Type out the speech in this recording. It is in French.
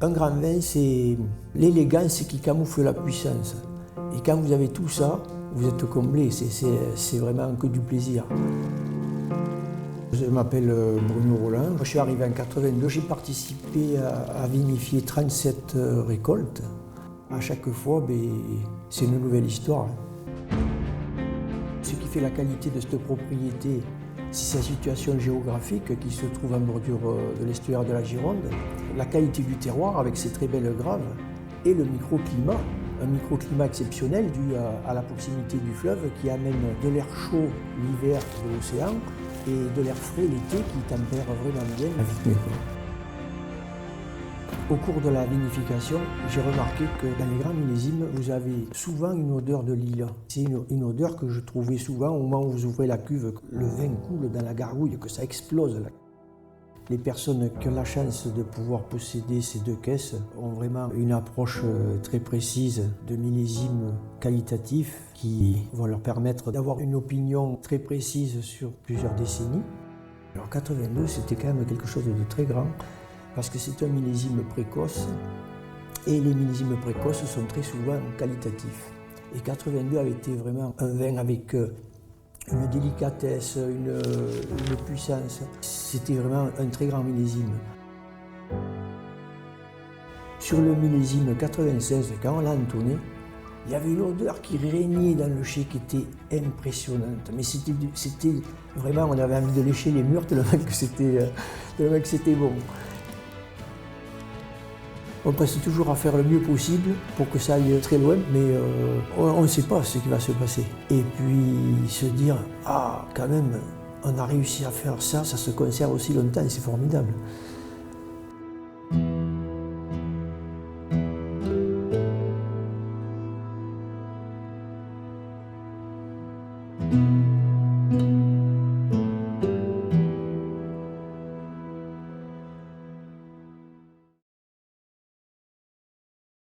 Un grand vin, c'est l'élégance qui camoufle la puissance. Et quand vous avez tout ça, vous êtes comblé, c'est vraiment que du plaisir. Je m'appelle Bruno Rollin, je suis arrivé en 82, j'ai participé à vinifier 37 récoltes. À chaque fois, c'est une nouvelle histoire. Ce qui fait la qualité de cette propriété, c'est sa situation géographique qui se trouve en bordure de l'estuaire de la Gironde, la qualité du terroir avec ses très belles graves et le microclimat. Un microclimat exceptionnel dû à la proximité du fleuve qui amène de l'air chaud l'hiver de l'océan et de l'air frais l'été qui tempère vraiment bien la vigne. Au cours de la vinification, j'ai remarqué que dans les grands millésimes, vous avez souvent une odeur de lilas. C'est une odeur que je trouvais souvent au moment où vous ouvrez la cuve, que le vin coule dans la gargouille, que ça explose. Les personnes qui ont la chance de pouvoir posséder ces deux caisses ont vraiment une approche très précise de millésimes qualitatifs qui vont leur permettre d'avoir une opinion très précise sur plusieurs décennies. Alors 82, c'était quand même quelque chose de très grand parce que c'est un millésime précoce et les millésimes précoces sont très souvent qualitatifs. Et 82 avait été vraiment un vin avec une délicatesse, une puissance. C'était vraiment un très grand millésime. Sur le millésime 96, quand on l'a entonné, il y avait une odeur qui régnait dans le chai qui était impressionnante. Mais c'était vraiment, on avait envie de lécher les murs tellement que c'était bon. On passe toujours à faire le mieux possible pour que ça aille très loin, mais on ne sait pas ce qui va se passer. Et puis se dire, ah, quand même, on a réussi à faire ça, ça se conserve aussi longtemps, c'est formidable.